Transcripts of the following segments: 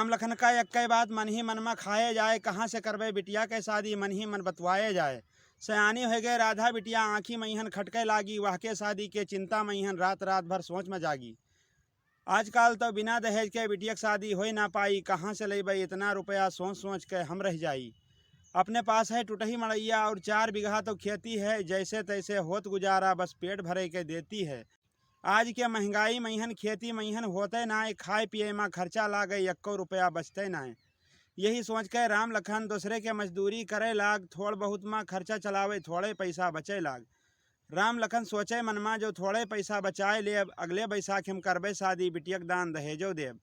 राम लखन का एक कई बात मन ही मन में खाए जाए, कहाँ से करबे बिटिया के शादी मन ही मन बतवाए जाए। सयानी हो गए राधा बिटिया आँखी मैहन खटके लागी, वह के शादी के चिंता मैहन रात रात भर सोच में जागी। आजकल तो बिना दहेज के बिटिया की शादी हो ना पाई, कहाँ से लेबे इतना रुपया सोच सोच के हम रह जाई। अपने पास है टूटही मड़ैया और 4 बीघा तो खेती है, जैसे तैसे होत गुजारा बस पेट भरे के देती है। आज के महंगाई मैहन खेती मैहन होते ना, खाए पिए में खर्चा लागे 1 रुपया बचते ना। यही सोच के राम लखन दूसरे के मजदूरी करे लाग, थोड़ बहुत में खर्चा चलावे थोड़े पैसा बचे लाग। राम लखन सोचे मन में जो थोड़े पैसा बचाए लेब, अगले बैसाख हम करबे शादी, बिटियक दान दहेजो देव।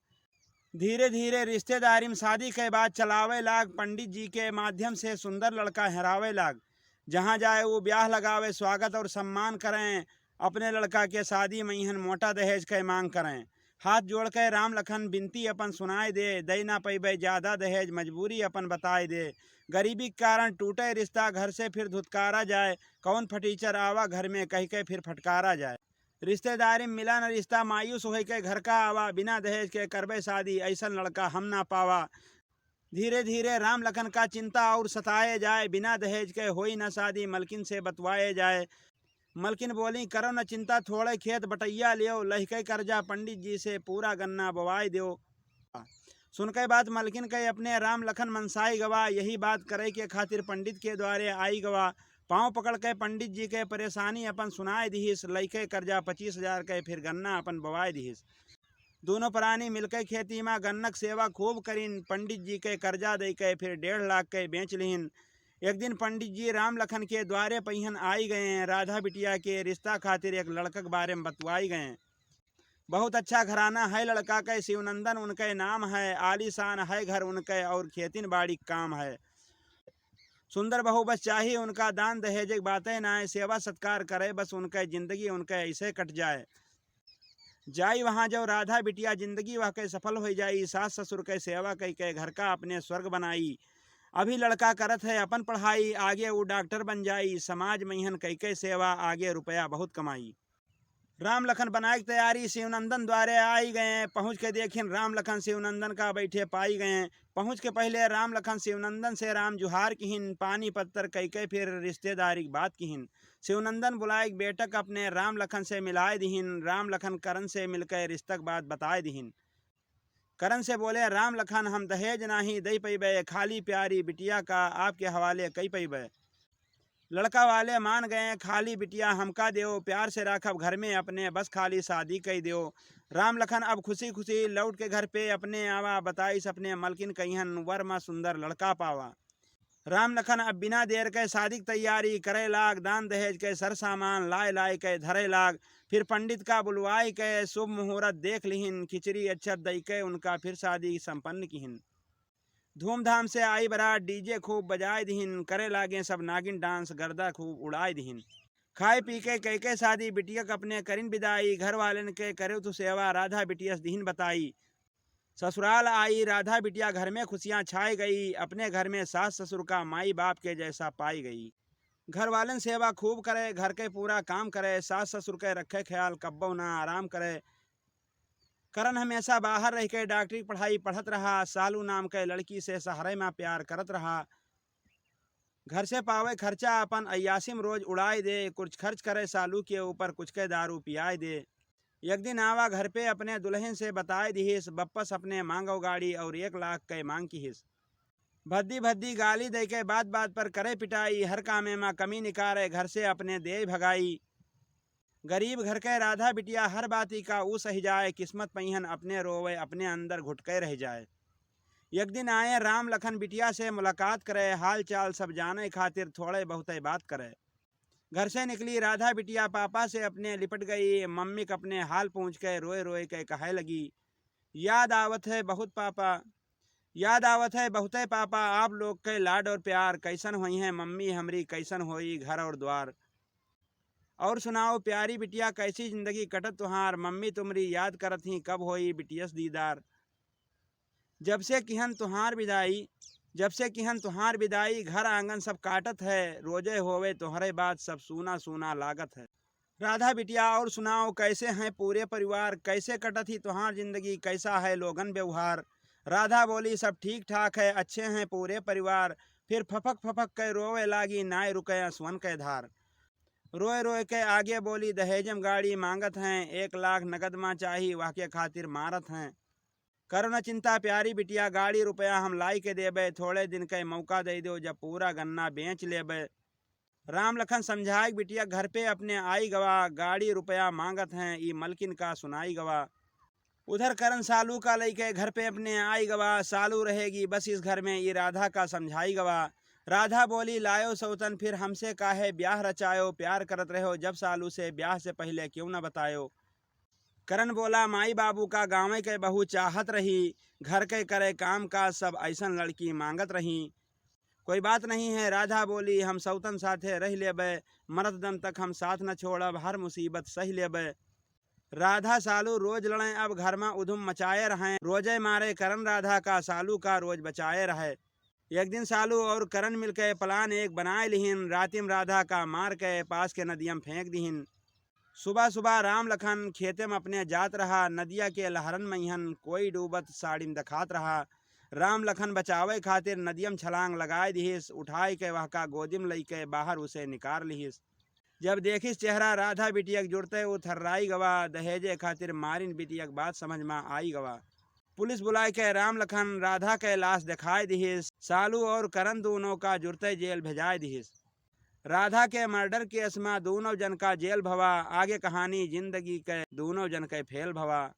धीरे धीरे रिश्तेदारी में शादी के बाद चलावे लाग, पंडित जी के माध्यम से सुंदर लड़का हरावे लाग। जहाँ जाए वो ब्याह लगावे, स्वागत और सम्मान करें। अपने लड़का के शादी मैहन मोटा दहेज के मांग करें। हाथ जोड़ के राम लखन बिनती अपन सुनाए दे ना पैबे ज्यादा दहेज, मजबूरी अपन बताए दे। गरीबी के कारण टूटे रिश्ता, घर से फिर धुतकारा जाए। कौन फटीचर आवा घर में कह के फिर फटकारा जाए। रिश्तेदारी में मिला न रिश्ता, मायूस हो के घर का आवा। बिना दहेज के करबे शादी, ऐसा लड़का हम ना पावा। धीरे धीरे राम लखन का चिंता और सताए जाए, बिना दहेज के होई न शादी, मलकिन से बतवाए जाए। मलकिन बोली करो न चिंता, थोड़े खेत बटैया लियो, लहके कर्जा पंडित जी से पूरा गन्ना बवाई दो। सुन के बात मलकिन के अपने राम लखन मनसाई गवा, यही बात करे के खातिर पंडित के द्वारे आई गवा। पाँव पकड़ के पंडित जी के परेशानी अपन सुनाए दिहिस, लइके कर्जा 25,000 के फिर गन्ना अपन बवाए दिहिस। दोनों प्राणी मिलकर खेती में गन्नक सेवा खूब करीन, पंडित जी के कर्जा दे के फिर 1.5 लाख के बेच लिहिन। एक दिन पंडित जी राम लखन के द्वारे पहिन आई गए, राधा बिटिया के रिश्ता खातिर एक लड़का के बारे में बतवाई गए। बहुत अच्छा घराना है लड़का के, शिवनंदन उनके नाम है, आलीशान है घर उनके और खेतिन बाड़ी काम है। सुंदर बहू बस चाहिए उनका, दान दहेज की बातें ना है, सेवा सत्कार करे बस उनके, जिंदगी उनके ऐसे कट जाए। जाई वहाँ जो राधा बिटिया जिंदगी वह के सफल हो जाई, सास ससुर के सेवा कई के घर का अपने स्वर्ग बनाई। अभी लड़का करत है अपन पढ़ाई, आगे वो डॉक्टर बन जाई, समाज मैहन कई के सेवा, आगे रुपया बहुत कमाई। राम लखन बनाए की तैयारी शिवनंदन द्वारे आई गए। पहुँच के देखिन राम लखन शिवनंदन का बैठे पाई गए। पहुँच के पहले राम लखन शिवनंदन से राम जुहार किहिन, पानी पत्थर कई के फिर रिश्तेदारी की बात किहिन। शिवनंदन बुलाए बेटक अपने राम लखन से मिलाए दिहिन। राम लखन करण से मिलकर रिश्तक बात बताए दिहिन। करण से बोले राम लखन हम दहेज नहीं दे पैबे, खाली प्यारी बिटिया का आपके हवाले कई पैबे। लड़का वाले मान गए, खाली बिटिया हमका देओ, प्यार से राखब घर में अपने, बस खाली शादी कही देओ। राम लखन अब खुशी खुशी लौट के घर पे अपने आवा, बताइस अपने मलकिन कहिहन वर में सुंदर लड़का पावा। राम लखन अब बिना देर के शादी की तैयारी करे लाग, दान दहेज के सर सामान लाए लाए के धरे लाग। फिर पंडित का बुलवाई के शुभ मुहूर्त देख लिहिन, खिचड़ी अच्छत दई के उनका फिर शादी संपन्न किहिन। धूमधाम से आई बारात, डीजे खूब बजाए दिहिन, करे लागे सब नागिन डांस, गर्दा खूब उड़ाए दिहिन। खाए पी के कई के शादी बिटियक अपने करिन विदाई, घर वालन के करे तो सेवा, राधा बिटियस दिहिन बताई। ससुराल आई राधा बिटिया, घर में खुशियां छाई गई, अपने घर में सास ससुर का माई बाप के जैसा पाई गई। घर वालन सेवा खूब करे, घर के पूरा काम करे, सास ससुर के रखे ख्याल, कब्बो ना आराम करे। करण हमेशा बाहर रह के डॉक्टरी पढ़ाई पढ़त रहा, सालू नाम के लड़की से सहारे में प्यार करत रहा। घर से पावे खर्चा अपन अयासी में रोज उड़ाए दे, कुछ खर्च करे सालू के ऊपर, कुछ के दारू पियाए दे। एक दिन आवा घर पे अपने दुल्हन से बताए दिहिस, बप्पस अपने मांगो गाड़ी और 1 लाख के मांग किहिस। भद्दी भद्दी गाली दे के बात बात पर करे पिटाई, हर कामे में कमी निकारे, घर से अपने दे भगाई। गरीब घर के राधा बिटिया हर बाती का ऊ सही जाए, किस्मत पहिन अपने रोवे, अपने अंदर घुटके रह जाए। एक दिन आए राम लखन बिटिया से मुलाकात करे, हाल चाल सब जाने खातिर थोड़े बहुत बात करे। घर से निकली राधा बिटिया पापा से अपने लिपट गई, मम्मी के अपने हाल पूछ के रोए रोए के कहे लगी, याद आवत है बहुत पापा, याद आवत है बहुत पापा, आप लोग के लाड और प्यार, कैसन हुई है मम्मी हमरी, कैसन होई घर और द्वार। और सुनाओ प्यारी बिटिया कैसी जिंदगी कटत तुहार, मम्मी तुमरी याद करत ही कब होई बिटियस दीदार। जब से किहन तुहार विदाई, जब से किहन तुहार विदाई, घर आंगन सब काटत है, रोजे होवे तुम्हारे बात सब सूना सूना लागत है। राधा बिटिया और सुनाओ कैसे हैं पूरे परिवार, कैसे कटत ही तुहार जिंदगी, कैसा है लोगन व्यवहार। राधा बोली सब ठीक ठाक है, अच्छे हैं पूरे परिवार। फिर फपक फपक के रोवे लागी, नाय रुके आंसुअन के धार। रोए रोए के आगे बोली, दहेजम गाड़ी मांगत हैं, 1 लाख नगद माँ चाही, वह के खातिर मारत हैं। करो न चिंता प्यारी बिटिया, गाड़ी रुपया हम लाई के देबे, थोड़े दिन के मौका दे दो, जब पूरा गन्ना बेच लेबे। राम लखन समझाए बिटिया, घर पे अपने आई गवा, गाड़ी रुपया मांगत हैं, ई मलकिन का सुनाई गवा। उधर करण सालू का लेके घर पे अपने आई गवा, सालू रहेगी बस इस घर में, ये राधा का समझाई गवा। राधा बोली, लायो सौतन फिर हमसे काहे ब्याह रचायो, प्यार करत रहो जब सालू से, ब्याह से पहले क्यों न बतायो। करण बोला, माई बाबू का गाँव के बहू चाहत रही, घर के करे काम का सब ऐसन लड़की मांगत रही। कोई बात नहीं है, राधा बोली, हम सौतन साथे रह लेबे, मरत दम तक हम साथ न छोड़ब, हर मुसीबत सही लेबे। राधा सालू रोज लड़े, अब घर में उधुम मचाए रहें, रोजे मारे करण राधा का, सालू का रोज बचाए रहे। एक दिन सालू और करण मिलके प्लान एक बनाए लिहिन, रातिम राधा का मार के पास के नदियम फेंक दिहिन। सुबह सुबह राम लखन खेते में अपने जात रहा, नदिया के लहरन मईहन कोई डूबत साड़ी में दिखात रहा। राम लखन बचावे खातिर नदियम छलांग लगाए दिहिस, उठाए के वह का गोदिम लई के बाहर उसे निकाल लिहिस। जब देखिस चेहरा राधा बिटियक जुड़ते उ थर्राई गवा, दहेजे खातिर मारिन बिटियक बात समझ में आई गवा। पुलिस बुलाए के राम लखन राधा के लाश दिखाए दिहिस, सालू और करण दोनों का जुड़ते जेल भेजाए दिहिस। राधा के मर्डर केस में दोनों जन का जेल भवा, आगे कहानी जिंदगी के दोनों जन के फेल भवा।